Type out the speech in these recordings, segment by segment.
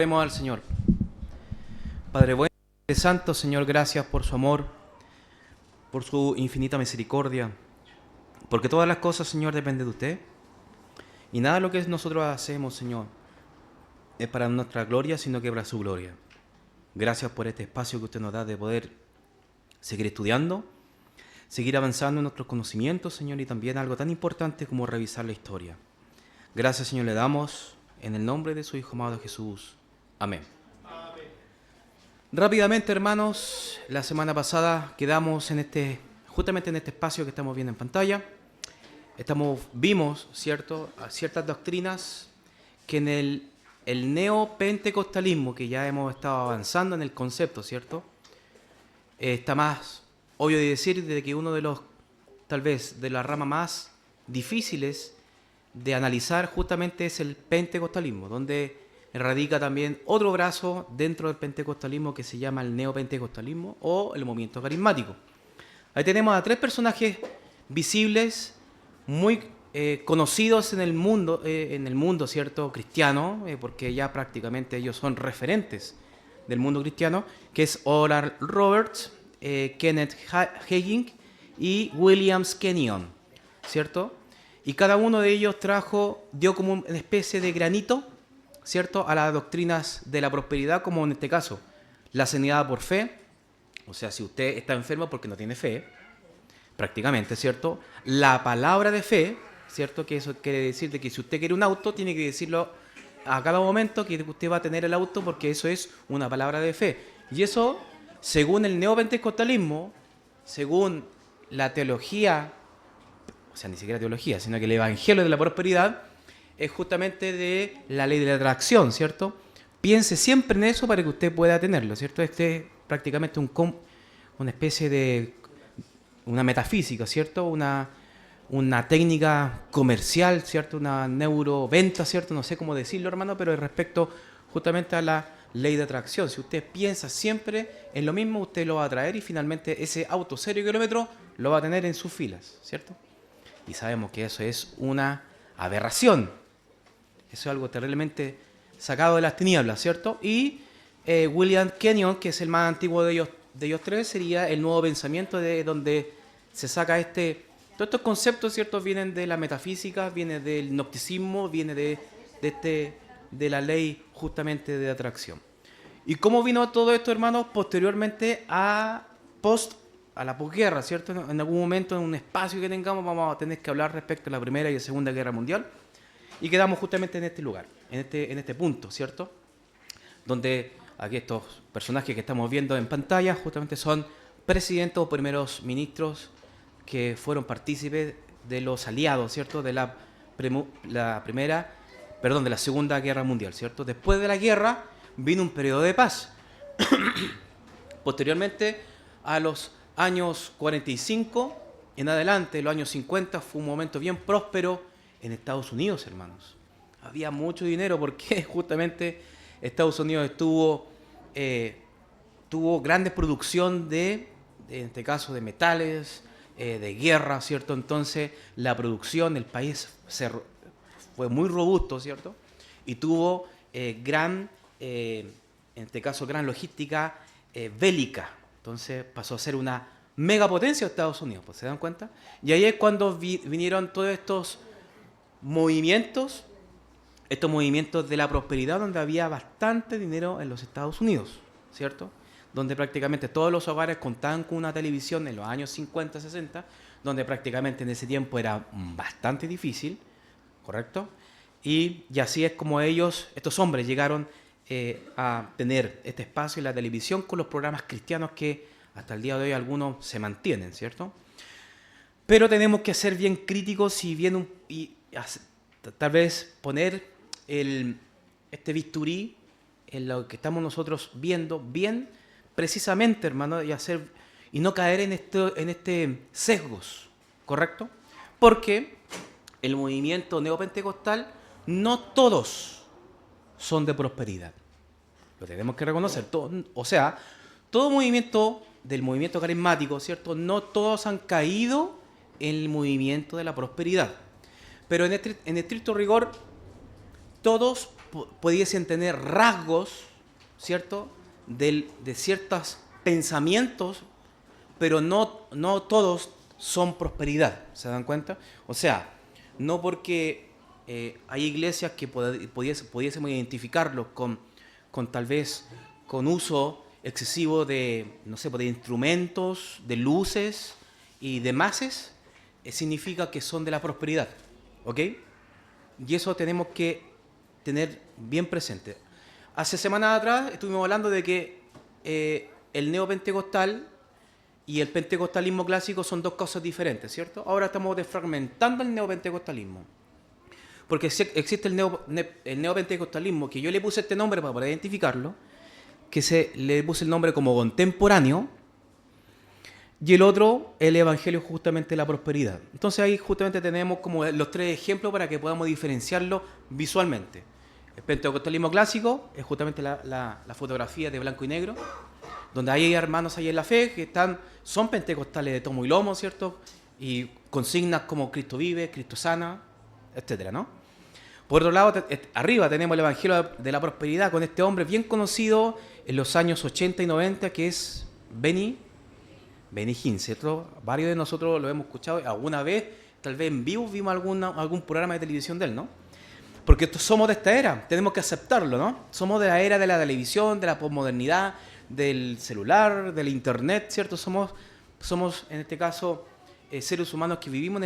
Oremos al Señor. Padre bueno, Padre santo, Señor, gracias por su amor, por su infinita misericordia, porque todas las cosas, Señor, dependen de usted. Y nada de lo que nosotros hacemos, Señor, es para nuestra gloria, sino que para su gloria. Gracias por este espacio que usted nos da de poder seguir estudiando, seguir avanzando en nuestros conocimientos, Señor, y también algo tan importante como revisar la historia. Gracias, Señor, le damos en el nombre de su Hijo amado Jesús. Amén. Rápidamente, hermanos, la semana pasada quedamos justamente en este espacio que estamos viendo en pantalla. Vimos, ¿cierto?, ciertas doctrinas que en el neopentecostalismo, que ya hemos estado avanzando en el concepto, ¿cierto? Está más obvio de decir de que uno de los, tal vez, de las ramas más difíciles de analizar justamente es el pentecostalismo, donde radica también otro brazo dentro del pentecostalismo que se llama el neopentecostalismo o el movimiento carismático. Ahí tenemos a tres personajes visibles, muy conocidos en el mundo, ¿cierto?, cristiano, porque ya prácticamente ellos son referentes del mundo cristiano, que es Oral Roberts, Kenneth Hagin y William Kenyon, ¿cierto? Y cada uno de ellos dio como una especie de granito, ¿cierto?, a las doctrinas de la prosperidad, como en este caso, la sanidad por fe. O sea, si usted está enfermo porque no tiene fe, prácticamente, ¿cierto? La palabra de fe, ¿cierto? Que eso quiere decir de que si usted quiere un auto, tiene que decirlo a cada momento que usted va a tener el auto, porque eso es una palabra de fe. Y eso, según el neopentecostalismo, según la teología, o sea, ni siquiera teología, sino que el evangelio de la prosperidad, es justamente de la ley de la atracción, ¿cierto? Piense siempre en eso para que usted pueda tenerlo, ¿cierto? Este es prácticamente una especie de una metafísica, ¿cierto? Una técnica comercial, ¿cierto? Una neuroventa, ¿cierto? No sé cómo decirlo, hermano, pero respecto justamente a la ley de atracción. Si usted piensa siempre en lo mismo, usted lo va a atraer y finalmente ese auto 0 kilómetros lo va a tener en sus filas, ¿cierto? Y sabemos que eso es una aberración. Eso es algo terriblemente sacado de las tinieblas, ¿cierto? Y William Kenyon, que es el más antiguo de ellos tres, sería el nuevo pensamiento de donde se saca todos estos conceptos, ¿cierto? Vienen de la metafísica, vienen del gnosticismo, viene de la ley justamente de atracción. ¿Y cómo vino todo esto, hermanos? Posteriormente a la posguerra, ¿cierto? En algún momento, en un espacio que tengamos, vamos a tener que hablar respecto a la Primera y la Segunda Guerra Mundial. Y quedamos justamente en este lugar, en este punto, ¿cierto? Donde aquí estos personajes que estamos viendo en pantalla justamente son presidentes o primeros ministros que fueron partícipes de los aliados, ¿cierto? De la Segunda Guerra Mundial, ¿cierto? Después de la guerra vino un periodo de paz. Posteriormente, a los años 45 en adelante, los años 50, fue un momento bien próspero en Estados Unidos, hermanos. Había mucho dinero porque justamente Estados Unidos tuvo grande producción en este caso, de metales, de guerra, ¿cierto? Entonces, la producción del país fue muy robusto, ¿cierto? Y tuvo en este caso, gran logística bélica. Entonces, pasó a ser una megapotencia de Estados Unidos, ¿se dan cuenta? Y ahí es cuando vinieron todos estos movimientos de la prosperidad, donde había bastante dinero en los Estados Unidos, ¿cierto? Donde prácticamente todos los hogares contaban con una televisión en los años 50, 60, donde prácticamente en ese tiempo era bastante difícil, ¿correcto? Y así es como estos hombres llegaron a tener este espacio en la televisión con los programas cristianos que hasta el día de hoy algunos se mantienen, ¿cierto? Pero tenemos que ser bien críticos y tal vez poner este bisturí en lo que estamos nosotros viendo bien precisamente, hermano, y no caer en sesgos, ¿correcto? Porque el movimiento neopentecostal no todos son de prosperidad. Lo tenemos que reconocer. Todo movimiento del movimiento carismático, ¿cierto? No todos han caído en el movimiento de la prosperidad. Pero en estricto rigor, todos pudiesen tener rasgos, ¿cierto?, de ciertos pensamientos, pero no todos son prosperidad, ¿se dan cuenta? O sea, no porque hay iglesias que pudiésemos identificarlos con tal vez con uso excesivo de, no sé, de instrumentos, de luces y demás, significa que son de la prosperidad, ¿ok? Y eso tenemos que tener bien presente. Hace semanas atrás estuvimos hablando de que el neopentecostal y el pentecostalismo clásico son dos cosas diferentes, ¿cierto? Ahora estamos desfragmentando el neopentecostalismo. Porque existe el neopentecostalismo, que yo le puse este nombre para poder identificarlo, que le puse el nombre como contemporáneo, y el otro, el evangelio justamente de la prosperidad. Entonces ahí justamente tenemos como los tres ejemplos para que podamos diferenciarlo visualmente. El pentecostalismo clásico es justamente la fotografía de blanco y negro, donde hay hermanos ahí en la fe que son pentecostales de tomo y lomo, ¿cierto? Y consignas como Cristo vive, Cristo sana, etcétera, ¿no? Por otro lado, arriba tenemos el evangelio de la prosperidad con este hombre bien conocido en los años 80 y 90, que es Benny Hinn, ¿cierto? Varios de nosotros lo hemos escuchado alguna vez, tal vez en vivo vimos algún programa de televisión de él, ¿no? Porque somos de esta era, tenemos que aceptarlo, ¿no? Somos de la era de la televisión, de la posmodernidad, del celular, del internet, ¿cierto? Somos en este caso, seres humanos que vivimos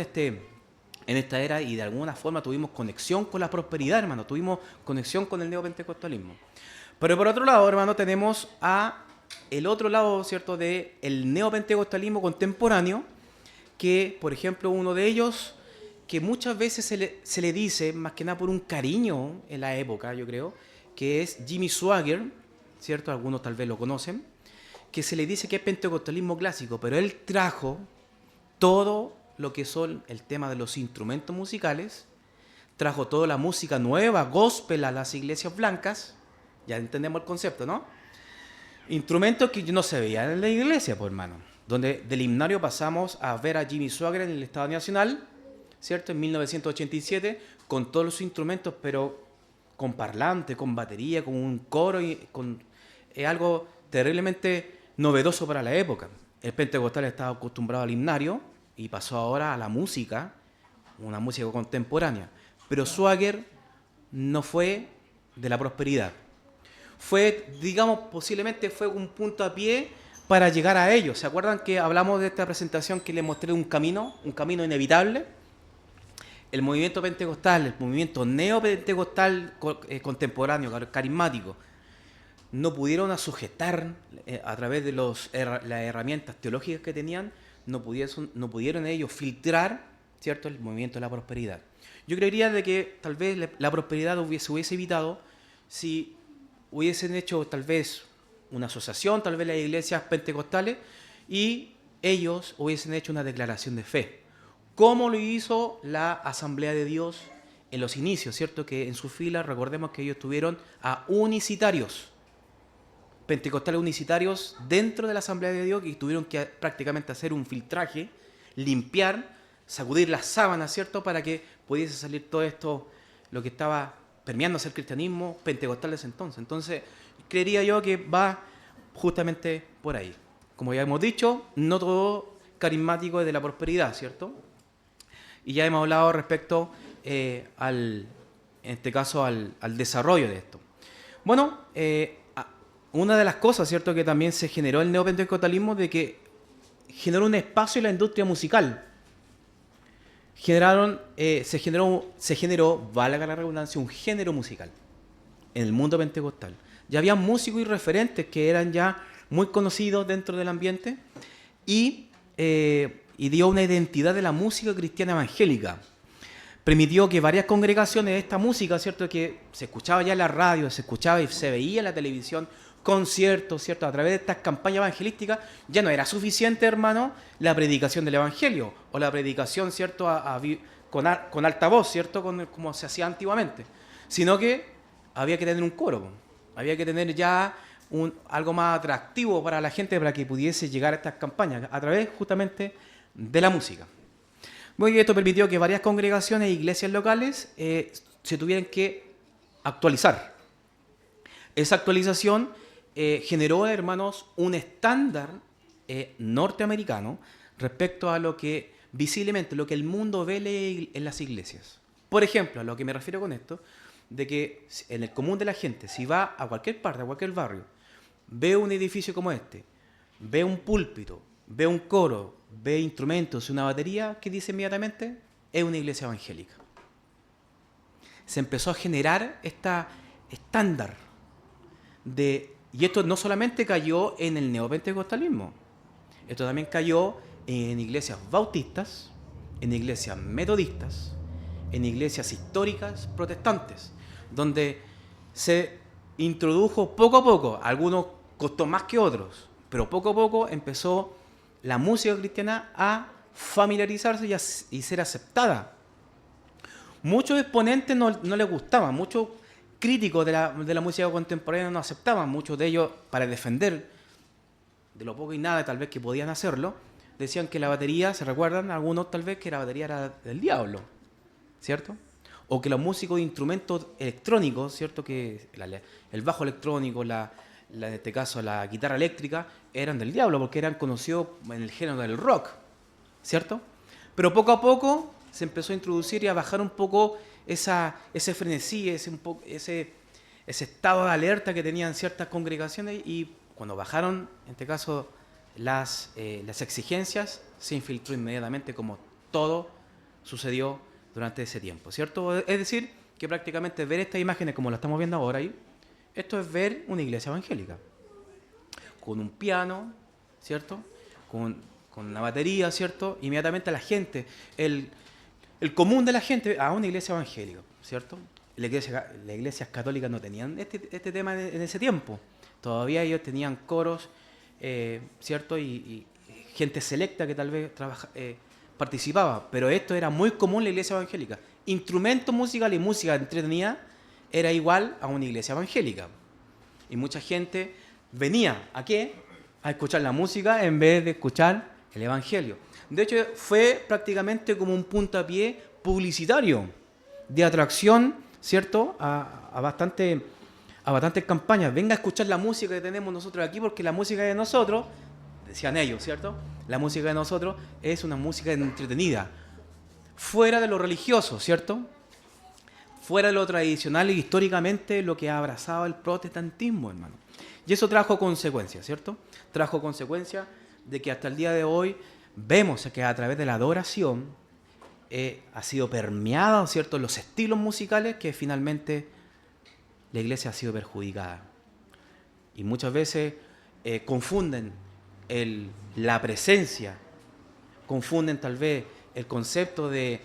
en esta era y de alguna forma tuvimos conexión con la prosperidad, hermano, tuvimos conexión con el neopentecostalismo. Pero por otro lado, hermano, tenemos el otro lado, ¿cierto?, del neopentecostalismo contemporáneo, que, por ejemplo, uno de ellos, que muchas veces se le dice, más que nada por un cariño en la época, yo creo, que es Jimmy Swaggart, ¿cierto? Algunos tal vez lo conocen, que se le dice que es pentecostalismo clásico, pero él trajo todo lo que son el tema de los instrumentos musicales, trajo toda la música nueva, gospel, a las iglesias blancas, ya entendemos el concepto, ¿no? Instrumentos que no se veían en la iglesia, pues, hermano, donde del himnario pasamos a ver a Jimmy Swaggart en el Estado Nacional, ¿cierto? En 1987, con todos los instrumentos, pero con parlante, con batería, con un coro, es algo terriblemente novedoso para la época. El pentecostal estaba acostumbrado al himnario y pasó ahora a la música, una música contemporánea. Pero Swaggart no fue de la prosperidad. Fue, digamos, posiblemente fue un punto a pie para llegar a ello. ¿Se acuerdan que hablamos de esta presentación que les mostré un camino inevitable? El movimiento pentecostal, el movimiento neopentecostal contemporáneo, carismático, no pudieron sujetar a través de las herramientas teológicas que tenían, no pudieron ellos filtrar, ¿cierto?, el movimiento de la prosperidad. Yo creería de que tal vez la prosperidad se hubiese evitado si hubiesen hecho tal vez una asociación, tal vez las iglesias pentecostales, y ellos hubiesen hecho una declaración de fe. Como lo hizo la Asamblea de Dios en los inicios, ¿cierto? Que en sus filas, recordemos que ellos tuvieron a unicitarios, pentecostales unicitarios dentro de la Asamblea de Dios, que tuvieron que prácticamente hacer un filtraje, limpiar, sacudir las sábanas, ¿cierto? Para que pudiese salir todo esto, lo que estaba permeándose el cristianismo pentecostal de ese entonces. Entonces, creería yo que va justamente por ahí. Como ya hemos dicho, no todo carismático es de la prosperidad, ¿cierto? Y ya hemos hablado respecto en este caso, al desarrollo de esto. Bueno, una de las cosas, ¿cierto?, que también se generó el neopentecostalismo, de que generó un espacio en la industria musical. Se generó, valga la redundancia, un género musical en el mundo pentecostal. Ya había músicos y referentes que eran ya muy conocidos dentro del ambiente y dio una identidad de la música cristiana evangélica. Permitió que varias congregaciones de esta música, ¿cierto?, que se escuchaba ya en la radio, se escuchaba y se veía en la televisión, conciertos, ¿cierto?, a través de estas campañas evangelísticas, ya no era suficiente, hermano, la predicación del evangelio o la predicación, ¿cierto?, con alta voz, ¿cierto?, como se hacía antiguamente, sino que había que tener un coro, había que tener ya algo más atractivo para la gente para que pudiese llegar a estas campañas a través justamente de la música. Bueno, y esto permitió que varias congregaciones e iglesias locales se tuvieran que actualizar. Esa actualización generó, hermanos, un estándar norteamericano respecto a lo que visiblemente, lo que el mundo ve en las iglesias. Por ejemplo, a lo que me refiero con esto, de que en el común de la gente, si va a cualquier parte, a cualquier barrio, ve un edificio como este, ve un púlpito, ve un coro, ve instrumentos, una batería, ¿qué dice inmediatamente? Es una iglesia evangélica. Se empezó a generar esta estándar y esto no solamente cayó en el neopentecostalismo, esto también cayó en iglesias bautistas, en iglesias metodistas, en iglesias históricas protestantes, donde se introdujo poco a poco, algunos costó más que otros, pero poco a poco empezó la música cristiana a familiarizarse y ser aceptada. Muchos exponentes no les gustaban, muchos críticos de la música contemporánea no aceptaban, muchos de ellos, para defender de lo poco y nada tal vez que podían hacerlo, decían que la batería, ¿se recuerdan algunos tal vez que la batería era del diablo? ¿Cierto? O que los músicos de instrumentos electrónicos, ¿cierto? Que el bajo electrónico, en este caso la guitarra eléctrica, eran del diablo porque eran conocidos en el género del rock, ¿cierto? Pero poco a poco se empezó a introducir y a bajar un poco ese frenesí, ese estado de alerta que tenían ciertas congregaciones, y cuando bajaron, en este caso, las exigencias, se infiltró inmediatamente, como todo sucedió durante ese tiempo, ¿cierto? Es decir, que prácticamente ver estas imágenes como lo estamos viendo ahora, esto es ver una iglesia evangélica, con un piano, ¿cierto? Con una batería, ¿cierto? Inmediatamente la gente, el común de la gente, a una iglesia evangélica, ¿cierto? Las iglesias católicas no tenían este tema en ese tiempo. Todavía ellos tenían coros, ¿cierto? Y gente selecta que tal vez participaba, pero esto era muy común en la iglesia evangélica. Instrumentos musicales y música entretenida era igual a una iglesia evangélica. Y mucha gente venía, ¿a qué? A escuchar la música en vez de escuchar el evangelio. De hecho, fue prácticamente como un puntapié publicitario de atracción, ¿cierto? A bastantes campañas. Venga a escuchar la música que tenemos nosotros aquí, porque la música de nosotros, decían ellos, ¿cierto? La música de nosotros es una música entretenida, fuera de lo religioso, ¿cierto? Fuera de lo tradicional y históricamente lo que ha abrazado el protestantismo, hermano. Y eso trajo consecuencias, ¿cierto? Trajo consecuencias de que hasta el día de hoy vemos que a través de la adoración ha sido permeada, ¿cierto?, los estilos musicales, que finalmente la iglesia ha sido perjudicada. Y muchas veces confunden la presencia, confunden tal vez el concepto de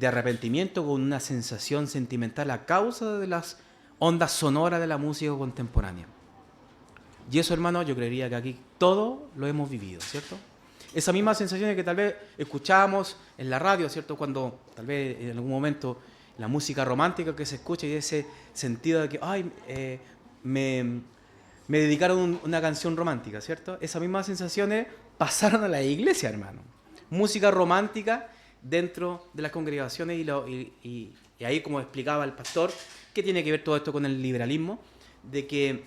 arrepentimiento con una sensación sentimental a causa de las ondas sonoras de la música contemporánea. Y eso, hermano, yo creería que aquí todo lo hemos vivido, ¿cierto? Esa misma sensación que tal vez escuchábamos en la radio, ¿cierto? Cuando tal vez en algún momento la música romántica que se escucha, y ese sentido de que, ay, me dedicaron una canción romántica, ¿cierto? Esas mismas sensaciones pasaron a la iglesia, hermano. Música romántica dentro de las congregaciones, y ahí, como explicaba el pastor, ¿qué tiene que ver todo esto con el liberalismo? De que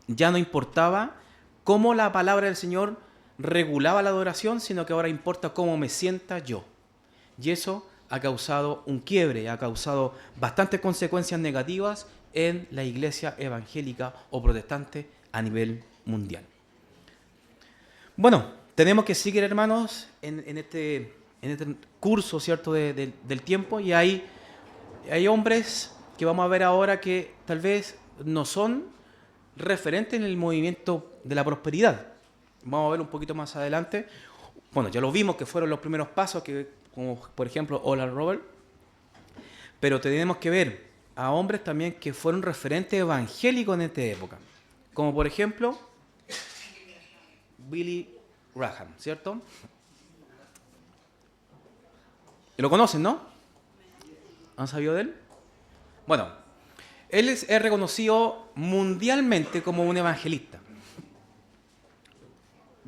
ya no importaba cómo la palabra del Señor regulaba la adoración, sino que ahora importa cómo me sienta yo. Y eso ha causado un quiebre, ha causado bastantes consecuencias negativas en la iglesia evangélica o protestante a nivel mundial. Bueno, tenemos que seguir, hermanos, en este curso, ¿cierto?, del tiempo, y hay hombres que vamos a ver ahora que tal vez no son referentes en el movimiento de la prosperidad. Vamos a ver un poquito más adelante. Bueno, ya lo vimos que fueron los primeros pasos, como por ejemplo Oral Roberts, pero tenemos que ver a hombres también que fueron referentes evangélicos en esta época, como por ejemplo Billy Graham, ¿cierto? ¿Lo conocen, no? ¿Han sabido de él? Bueno, él es reconocido mundialmente como un evangelista.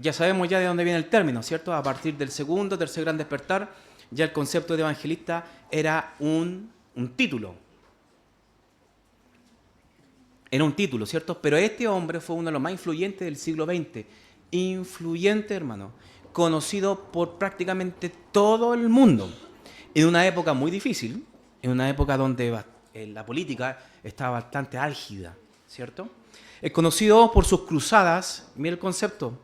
Ya sabemos ya de dónde viene el término, ¿cierto? A partir del segundo, tercer gran despertar, ya el concepto de evangelista era un título, Era un título, ¿cierto? Pero este hombre fue uno de los más influyentes del siglo XX. Influyente, hermano. Conocido por prácticamente todo el mundo. En una época muy difícil, en una época donde la política estaba bastante álgida, ¿cierto? Es conocido por sus cruzadas, mira el concepto,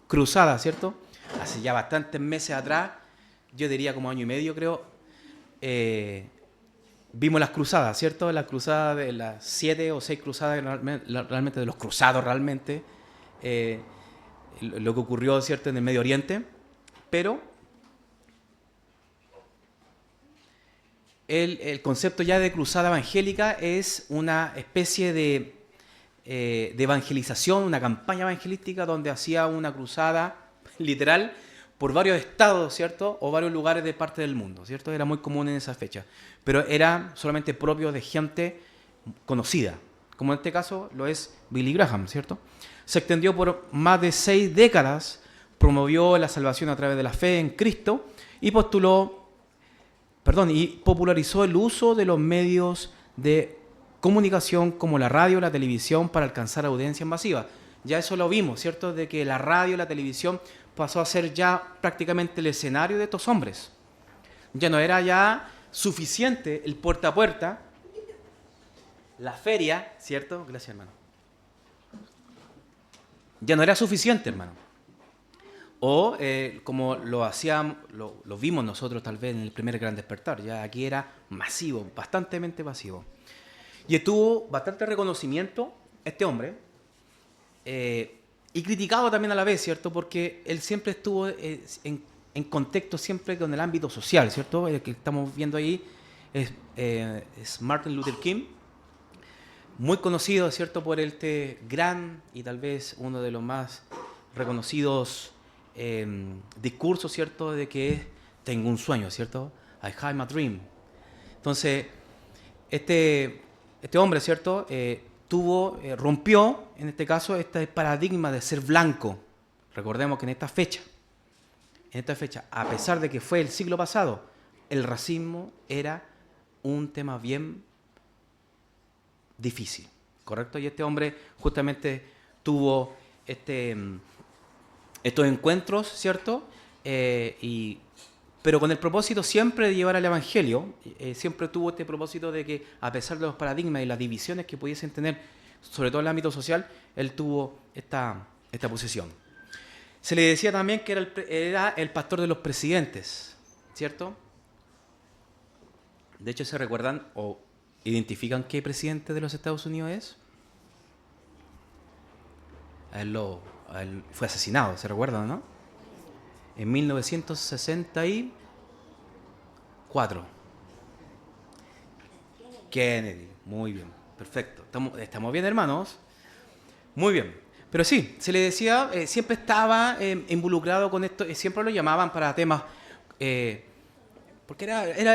cruzadas, ¿cierto? Hace ya bastantes meses atrás, yo diría como año y medio creo, vimos las cruzadas, ¿cierto? Las cruzadas de las 7 o 6 cruzadas realmente de los cruzados realmente, lo que ocurrió, ¿cierto?, en el Medio Oriente, pero el concepto ya de cruzada evangélica es una especie de evangelización, una campaña evangelística donde hacía una cruzada literal por varios estados, ¿cierto? O varios lugares de parte del mundo, ¿cierto? Era muy común en esa fecha. Pero era solamente propio de gente conocida, como en este caso lo es Billy Graham, ¿cierto? Se extendió por más de 6 décadas, promovió la salvación a través de la fe en Cristo y y popularizó el uso de los medios de comunicación como la radio, la televisión para alcanzar audiencias masivas. Ya eso lo vimos, ¿cierto? De que la radio y la televisión pasó a ser ya prácticamente el escenario de estos hombres. Ya no era ya suficiente el puerta a puerta, la feria, ¿cierto? Gracias, hermano. Ya no era suficiente, hermano. O como lo hacíamos, lo vimos nosotros tal vez en el primer Gran Despertar, ya aquí era masivo, bastante masivo. Y estuvo bastante reconocimiento este hombre, y criticado también a la vez, ¿cierto? Porque él siempre estuvo en contexto siempre con el ámbito social, ¿cierto? El que estamos viendo ahí es Martin Luther King, muy conocido, ¿cierto? Por este gran y tal vez uno de los más reconocidos discursos, ¿cierto? De que tengo un sueño, ¿cierto? I have my dream. Entonces, este hombre, ¿cierto? Rompió, en este caso, este paradigma de ser blanco. Recordemos que en esta fecha, a pesar de que fue el siglo pasado, el racismo era un tema bien difícil, ¿correcto? Y este hombre justamente tuvo estos encuentros, ¿cierto? Pero con el propósito siempre de llevar al Evangelio, siempre tuvo este propósito de que, a pesar de los paradigmas y las divisiones que pudiesen tener, sobre todo en el ámbito social, él tuvo esta posición. Se le decía también que era el pastor de los presidentes, ¿cierto? De hecho, ¿se recuerdan o identifican qué presidente de los Estados Unidos es? Él fue asesinado, ¿se recuerdan, no? En 1964. Kennedy, muy bien, perfecto. Estamos bien, hermanos. Muy bien. Pero sí, se le decía, siempre estaba involucrado con esto, siempre lo llamaban para temas, porque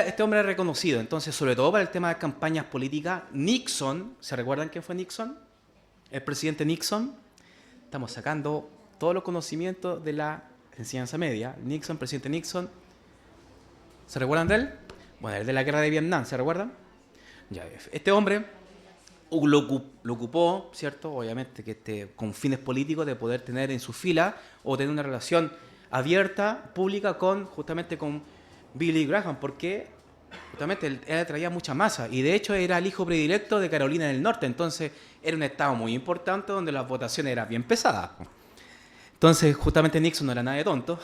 este hombre era reconocido, entonces, sobre todo para el tema de campañas políticas. Nixon, ¿se recuerdan quién fue Nixon? El presidente Nixon. Estamos sacando todos los conocimientos de la enseñanza media. Nixon, presidente Nixon. ¿Se recuerdan de él? Bueno, el de la guerra de Vietnam, ¿se recuerdan? Ya, este hombre lo ocupó, ¿cierto? Obviamente que con fines políticos de poder tener en su fila o tener una relación abierta, pública, justamente con Billy Graham, porque justamente él traía mucha masa y de hecho era el hijo predilecto de Carolina del Norte, entonces era un estado muy importante donde las votaciones eran bien pesadas. Entonces justamente Nixon no era nada de tonto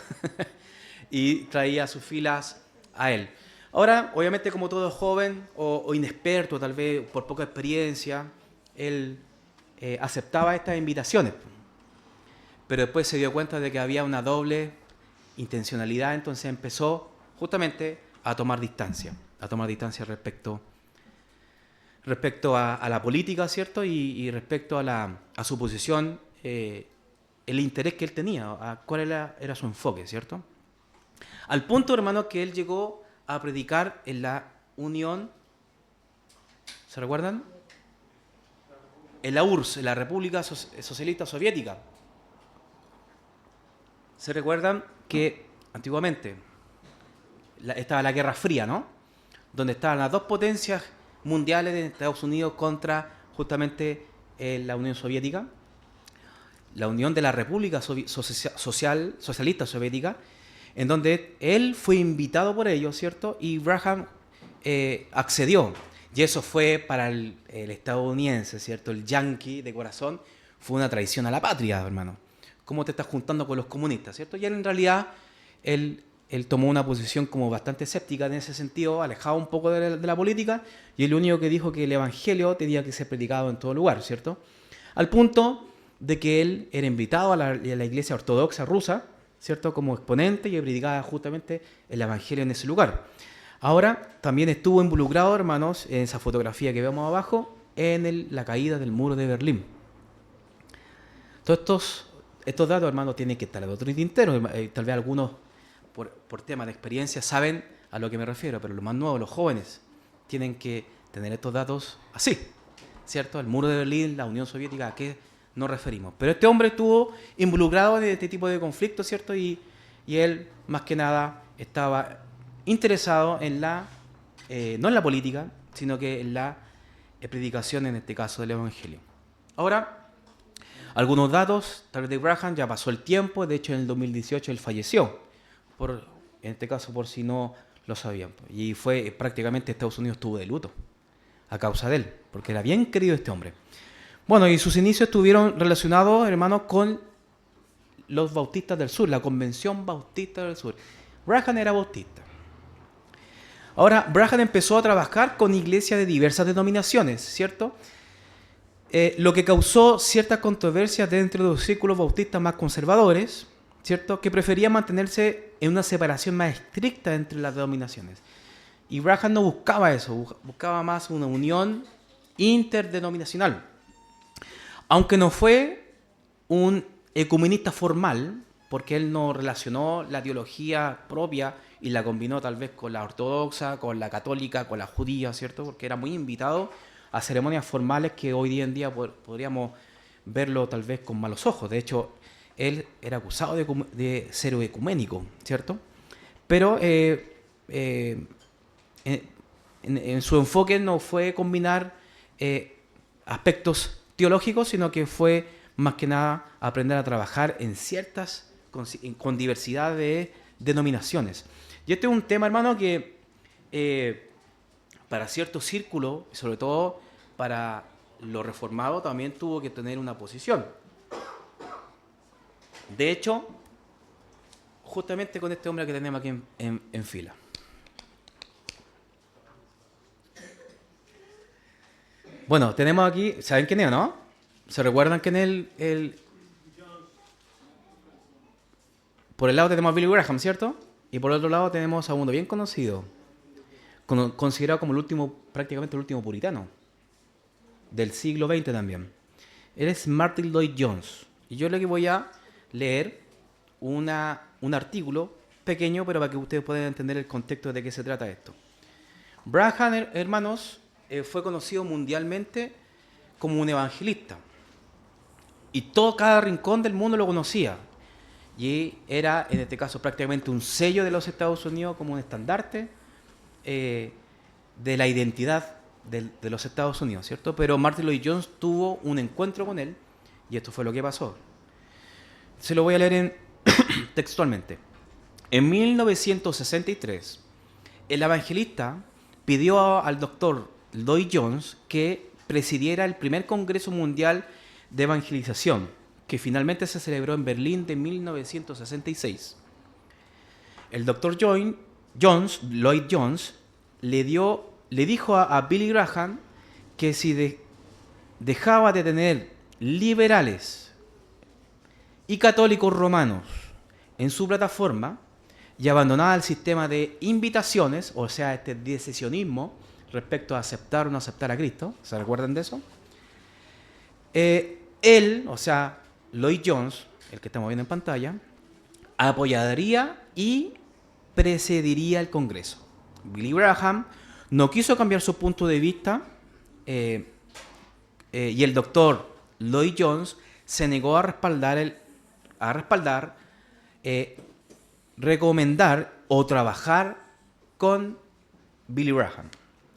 y traía a sus filas a él. Ahora, obviamente como todo joven o inexperto, tal vez por poca experiencia, él aceptaba estas invitaciones, pero después se dio cuenta de que había una doble intencionalidad, entonces empezó justamente a tomar distancia respecto a la política, ¿cierto? Y respecto a su posición, el interés que él tenía, a cuál era su enfoque, ¿cierto? Al punto, hermano, que él llegó a predicar en la Unión, ¿se recuerdan? En la URSS, en la República Socialista Soviética. ¿Se recuerdan que antiguamente estaba la Guerra Fría, ¿no? Donde estaban las dos potencias mundiales de Estados Unidos contra justamente la Unión Soviética, la Unión de la República Socialista Soviética, en donde él fue invitado por ellos, ¿cierto? Y Graham accedió. Y eso fue para el estadounidense, ¿cierto? El yanqui de corazón, fue una traición a la patria, hermano. ¿Cómo te estás juntando con los comunistas, ¿cierto? Y él en realidad, él tomó una posición como bastante escéptica en ese sentido, alejado un poco de la política, y el único que dijo que el evangelio tenía que ser predicado en todo lugar, ¿cierto? Al punto de que él era invitado a la iglesia ortodoxa rusa, ¿cierto? Como exponente y predicaba justamente el evangelio en ese lugar. Ahora, también estuvo involucrado, hermanos, en esa fotografía que vemos abajo, en la caída del muro de Berlín. Todos estos datos, hermanos, tienen que estar en otro tintero. Tal vez algunos, por tema de experiencia, saben a lo que me refiero, pero los más nuevos, los jóvenes, tienen que tener estos datos así, ¿cierto? El muro de Berlín, la Unión Soviética, ¿a qué nos referimos? Pero este hombre estuvo involucrado en este tipo de conflictos, ¿cierto? Y él, más que nada, estaba interesado en no en la política, sino que en la predicación, en este caso, del Evangelio. Ahora, algunos datos, tal vez de Graham, ya pasó el tiempo, de hecho en el 2018 él falleció, en este caso por si no lo sabían, y fue prácticamente Estados Unidos estuvo de luto a causa de él, porque era bien querido este hombre. Bueno, y sus inicios estuvieron relacionados, hermanos, con los bautistas del sur, la Convención Bautista del Sur. Graham era bautista. Ahora, Graham empezó a trabajar con iglesias de diversas denominaciones, ¿cierto? Lo que causó ciertas controversias dentro de los círculos bautistas más conservadores, ¿cierto? Que preferían mantenerse en una separación más estricta entre las denominaciones. Y Graham no buscaba eso, buscaba más una unión interdenominacional. Aunque no fue un ecumenista formal, porque él no relacionó la teología propia y la combinó tal vez con la ortodoxa, con la católica, con la judía, ¿cierto? Porque era muy invitado a ceremonias formales que hoy día en día podríamos verlo tal vez con malos ojos. De hecho, él era acusado de ser ecuménico, ¿cierto? Pero en su enfoque no fue combinar aspectos teológicos, sino que fue más que nada aprender a trabajar en con diversidad de denominaciones. Y este es un tema, hermano, que para ciertos círculos, sobre todo para los reformados, también tuvo que tener una posición. De hecho, justamente con este hombre que tenemos aquí en fila. Bueno, tenemos aquí, ¿saben quién es, no? ¿Se recuerdan quién es por el lado tenemos a Billy Graham, ¿cierto? Y por el otro lado tenemos a uno bien conocido, considerado como prácticamente el último puritano del siglo XX también. Él es Martyn Lloyd-Jones. Y yo le voy a leer un artículo pequeño, pero para que ustedes puedan entender el contexto de qué se trata esto. Graham, hermanos, fue conocido mundialmente como un evangelista. Y cada rincón del mundo lo conocía. Y era, en este caso, prácticamente un sello de los Estados Unidos, como un estandarte de la identidad de los Estados Unidos, ¿cierto? Pero Martyn Lloyd-Jones tuvo un encuentro con él, y esto fue lo que pasó. Se lo voy a leer textualmente. En 1963, el evangelista pidió al doctor Lloyd-Jones que presidiera el primer Congreso Mundial de Evangelización, que finalmente se celebró en Berlín de 1966. El doctor Lloyd-Jones le dijo a Billy Graham que si dejaba de tener liberales y católicos romanos en su plataforma y abandonaba el sistema de invitaciones, o sea, este decisionismo respecto a aceptar o no aceptar a Cristo, ¿se recuerdan de eso? Él, o sea, Lloyd-Jones, el que estamos viendo en pantalla, apoyaría y presidiría el Congreso. Billy Graham no quiso cambiar su punto de vista y el doctor Lloyd-Jones se negó a recomendar o trabajar con Billy Graham.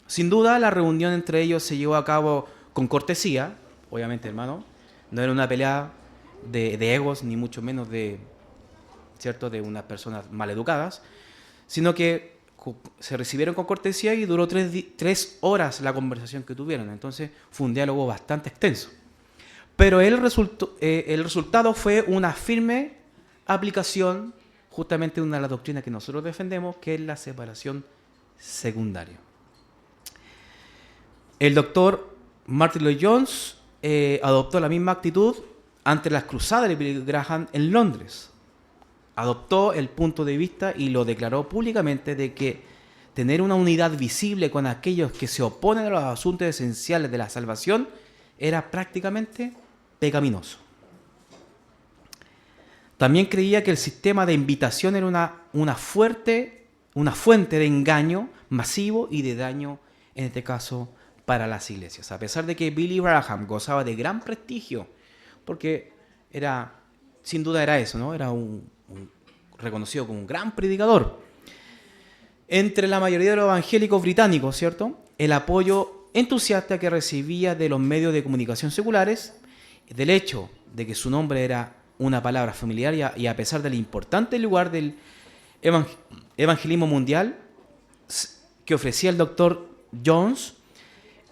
Sin duda, la reunión entre ellos se llevó a cabo con cortesía, obviamente, hermano, no era una pelea de egos, ni mucho menos de, ¿cierto?, de unas personas maleducadas, sino que se recibieron con cortesía y duró 3 horas la conversación que tuvieron. Entonces fue un diálogo bastante extenso. Pero el resultado fue una firme aplicación justamente de una de las doctrinas que nosotros defendemos, que es la separación secundaria. El doctor Martin Lloyd-Jones adoptó la misma actitud ante las cruzadas de Billy Graham en Londres. Adoptó el punto de vista y lo declaró públicamente de que tener una unidad visible con aquellos que se oponen a los asuntos esenciales de la salvación era prácticamente pecaminoso. También creía que el sistema de invitación era una fuente de engaño masivo y de daño, en este caso, para las iglesias. A pesar de que Billy Graham gozaba de gran prestigio, porque sin duda era eso, ¿no? Era reconocido como un gran predicador. Entre la mayoría de los evangélicos británicos, ¿cierto?, el apoyo entusiasta que recibía de los medios de comunicación seculares, del hecho de que su nombre era una palabra familiar y a pesar del importante lugar del evangelismo mundial que ofrecía el doctor Jones,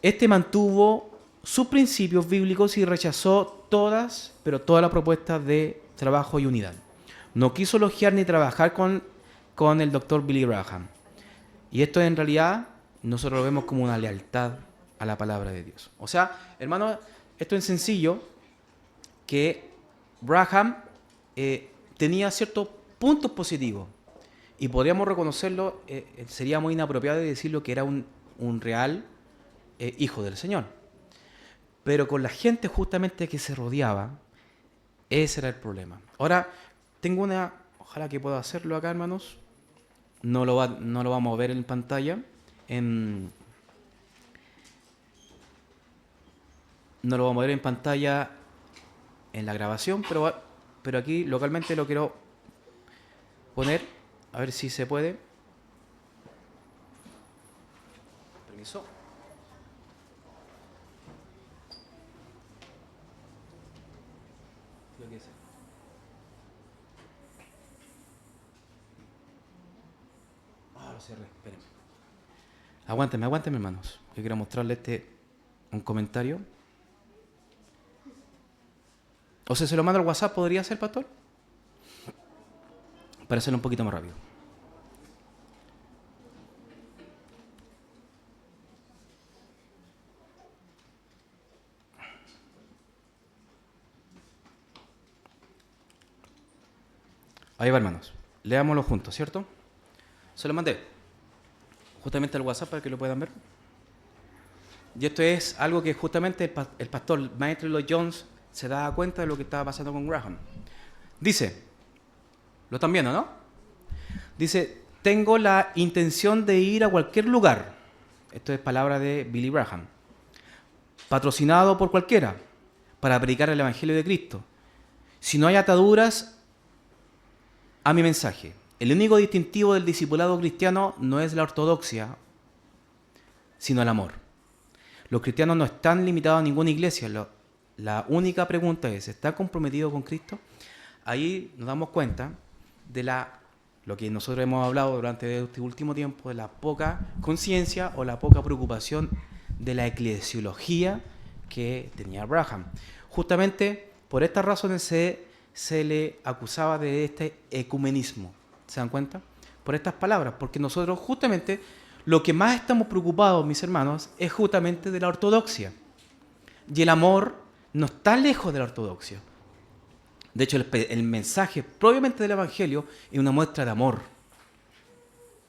este mantuvo sus principios bíblicos y rechazó todas las propuestas de trabajo y unidad. No quiso elogiar ni trabajar con el doctor Billy Graham. Y esto en realidad nosotros lo vemos como una lealtad a la palabra de Dios. O sea, hermano, esto es sencillo, que Graham tenía ciertos puntos positivos y podríamos reconocerlo, sería muy inapropiado de decirlo que era un real hijo del Señor. Pero con la gente justamente que se rodeaba, ese era el problema. Ahora, tengo ojalá que pueda hacerlo acá, hermanos. No lo vamos a ver en pantalla. No lo vamos a ver en pantalla en la grabación, pero aquí localmente lo quiero poner, a ver si se puede. Permiso. Lo cerré, espérenme. Aguántenme, hermanos. Yo quiero mostrarle un comentario. O sea, se lo mando al WhatsApp, ¿podría ser, pastor? Para hacerlo un poquito más rápido. Ahí va, hermanos. Leámoslo juntos, ¿cierto? Se lo mandé justamente al WhatsApp para que lo puedan ver. Y esto es algo que justamente el pastor Martin Lloyd-Jones se daba cuenta de lo que estaba pasando con Graham. Dice, ¿lo están viendo, no? Dice, tengo la intención de ir a cualquier lugar. Esto es palabra de Billy Graham. Patrocinado por cualquiera, para predicar el Evangelio de Cristo. Si no hay ataduras a mi mensaje. El único distintivo del discipulado cristiano no es la ortodoxia, sino el amor. Los cristianos no están limitados a ninguna iglesia. La única pregunta es, ¿está comprometido con Cristo? Ahí nos damos cuenta de lo que nosotros hemos hablado durante este último tiempo, de la poca conciencia o la poca preocupación de la eclesiología que tenía Abraham. Justamente por estas razones se le acusaba de este ecumenismo. ¿Se dan cuenta? Por estas palabras, porque nosotros justamente lo que más estamos preocupados, mis hermanos, es justamente de la ortodoxia. Y el amor no está lejos de la ortodoxia. De hecho, el mensaje propiamente del Evangelio es una muestra de amor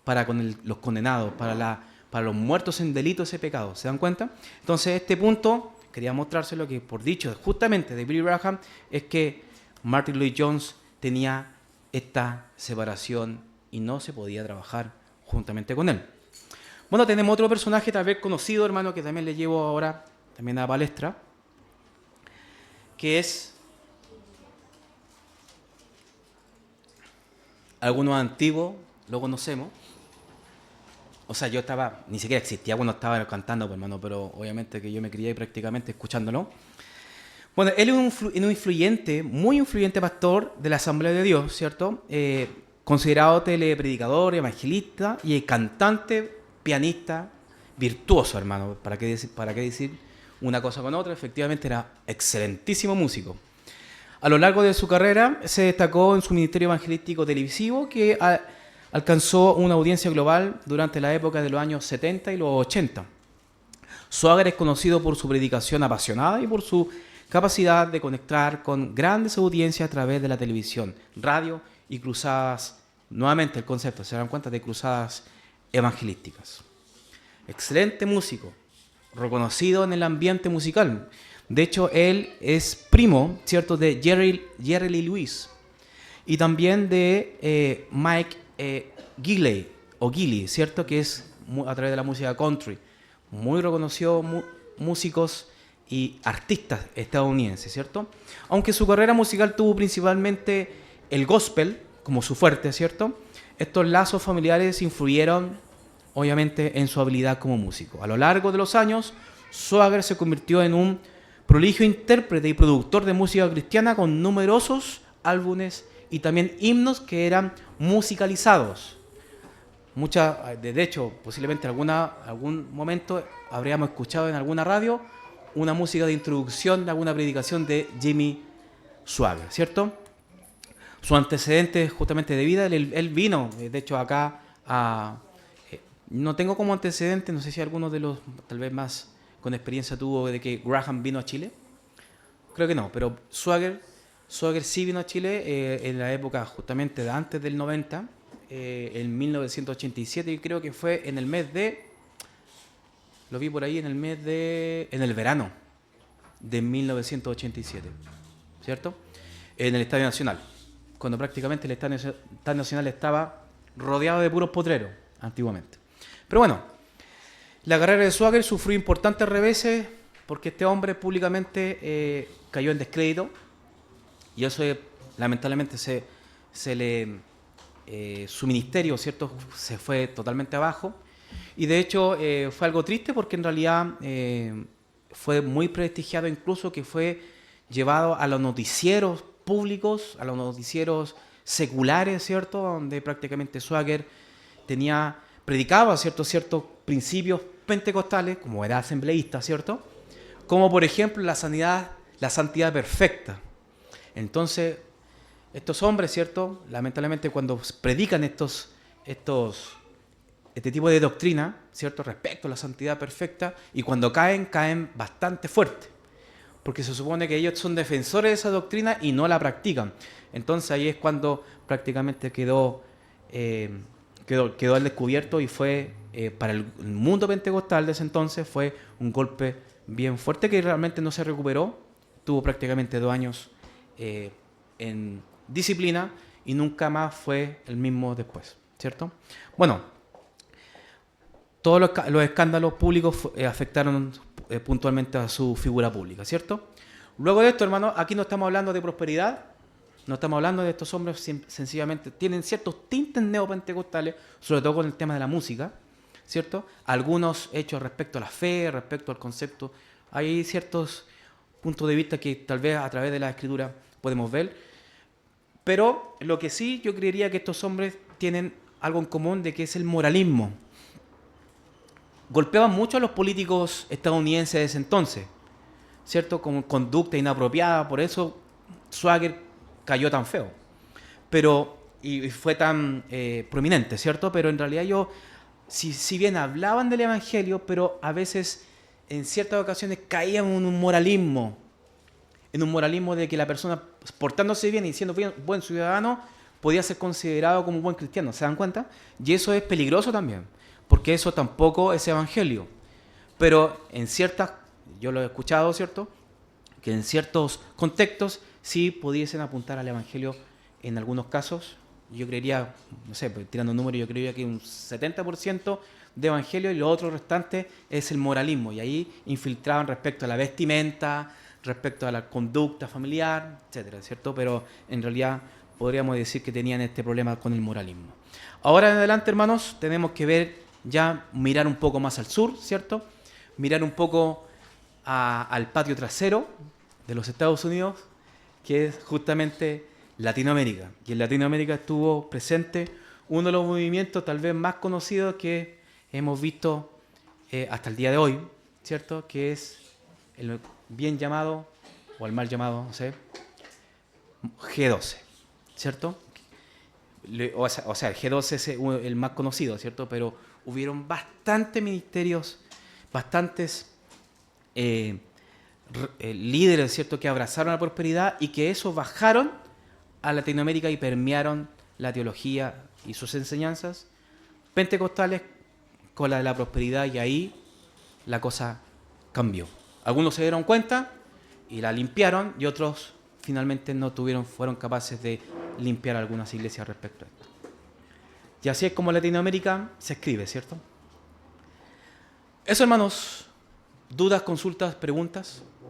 para con los condenados, para los muertos en delitos y pecados. ¿Se dan cuenta? Entonces, este punto, quería mostrárselo que por dicho justamente de Billy Graham, es que Martin Lloyd-Jones tenía esta separación y no se podía trabajar juntamente con él. Bueno, tenemos otro personaje tal vez conocido, hermano, que también le llevo ahora también a la palestra, que es algunos antiguos, lo conocemos. O sea, yo ni siquiera existía cuando estaba cantando, pues, hermano, pero obviamente que yo me crié prácticamente escuchándolo. Bueno, él es un influyente, muy influyente pastor de la Asamblea de Dios, ¿cierto? Considerado telepredicador, evangelista y cantante, pianista, virtuoso, hermano. Para qué decir una cosa con otra? Efectivamente era excelentísimo músico. A lo largo de su carrera se destacó en su ministerio evangelístico televisivo que alcanzó una audiencia global durante la época de los años 70 y los 80. Swagger es conocido por su predicación apasionada y por su capacidad de conectar con grandes audiencias a través de la televisión, radio y cruzadas, nuevamente el concepto, se dan cuenta, de cruzadas evangelísticas. Excelente músico, reconocido en el ambiente musical. De hecho, él es primo, ¿cierto?, de Jerry Lee Lewis y también de Mike Gilley, ¿cierto?, que es a través de la música country. Muy reconocido músicos y artistas estadounidenses, ¿cierto? Aunque su carrera musical tuvo principalmente el gospel como su fuerte, ¿cierto? Estos lazos familiares influyeron, obviamente, en su habilidad como músico. A lo largo de los años, Swagger se convirtió en un prodigio intérprete y productor de música cristiana con numerosos álbumes y también himnos que eran musicalizados. De hecho, posiblemente en algún momento habríamos escuchado en alguna radio una música de introducción de alguna predicación de Jimmy Swagger, ¿cierto? Su antecedente justamente de vida, él vino, de hecho, acá a... no tengo como antecedente, no sé si alguno de los tal vez más con experiencia tuvo de que Graham vino a Chile. Creo que no, pero Swagger sí vino a Chile en la época justamente de antes del 90, en 1987, y creo que fue en el mes de... Lo vi por ahí en el verano de 1987, ¿cierto? En el Estadio Nacional, cuando prácticamente el Estadio Nacional estaba rodeado de puros potreros, antiguamente. Pero bueno, la carrera de Swagger sufrió importantes reveses porque este hombre públicamente cayó en descrédito y eso lamentablemente su ministerio, ¿cierto?, se fue totalmente abajo. Y de hecho fue algo triste porque en realidad fue muy prestigiado, incluso que fue llevado a los noticieros públicos, a los noticieros seculares, ¿cierto?, donde prácticamente Swagger predicaba ciertos principios pentecostales, como era asambleísta, ¿cierto?, como por ejemplo la santidad perfecta. Entonces, estos hombres, ¿cierto?, lamentablemente cuando predican este tipo de doctrina, ¿cierto?, respecto a la santidad perfecta, y cuando caen bastante fuerte, porque se supone que ellos son defensores de esa doctrina y no la practican. Entonces ahí es cuando prácticamente quedó al descubierto y fue, para el mundo pentecostal de ese entonces, fue un golpe bien fuerte que realmente no se recuperó. Tuvo prácticamente 2 años en disciplina y nunca más fue el mismo después, ¿cierto? Bueno, todos los escándalos públicos afectaron puntualmente a su figura pública, ¿cierto? Luego de esto, hermano, aquí no estamos hablando de prosperidad, no estamos hablando de estos hombres, sencillamente tienen ciertos tintes neopentecostales, sobre todo con el tema de la música, ¿cierto? Algunos hechos respecto a la fe, respecto al concepto. Hay ciertos puntos de vista que tal vez a través de la escritura podemos ver, pero lo que sí yo creería que estos hombres tienen algo en común, de que es el moralismo. Golpeaban mucho a los políticos estadounidenses de ese entonces, ¿cierto?, con conducta inapropiada, por eso Swagger cayó tan feo, y fue tan prominente, ¿cierto? Pero en realidad si bien hablaban del evangelio, pero a veces, en ciertas ocasiones, caían en un moralismo de que la persona, portándose bien y siendo buen ciudadano, podía ser considerado como un buen cristiano, ¿se dan cuenta? Y eso es peligroso también, porque eso tampoco es evangelio. Pero yo lo he escuchado, ¿cierto?, que en ciertos contextos sí pudiesen apuntar al evangelio en algunos casos. Yo creería, no sé, tirando un número, yo creería que un 70% de evangelio y lo otro restante es el moralismo. Y ahí infiltraban respecto a la vestimenta, respecto a la conducta familiar, etcétera, ¿cierto? Pero en realidad podríamos decir que tenían este problema con el moralismo. Ahora en adelante, hermanos, tenemos que mirar un poco más al sur, ¿cierto? Mirar un poco al patio trasero, de los Estados Unidos, que es justamente Latinoamérica. Y en Latinoamérica estuvo presente uno de los movimientos tal vez más conocidos que hemos visto hasta el día de hoy, ¿cierto? Que es el bien llamado, o el mal llamado, no sé, G12, ¿cierto? O sea, el G12 es el más conocido, ¿cierto? Pero hubieron bastantes ministerios, bastantes líderes, ¿cierto?, que abrazaron la prosperidad y que eso bajaron a Latinoamérica y permearon la teología y sus enseñanzas pentecostales con la de la prosperidad, y ahí la cosa cambió. Algunos se dieron cuenta y la limpiaron, y otros finalmente fueron capaces de limpiar algunas iglesias respecto a esto. Y así es como Latinoamérica se escribe, ¿cierto? Eso, hermanos. ¿Dudas, consultas, preguntas?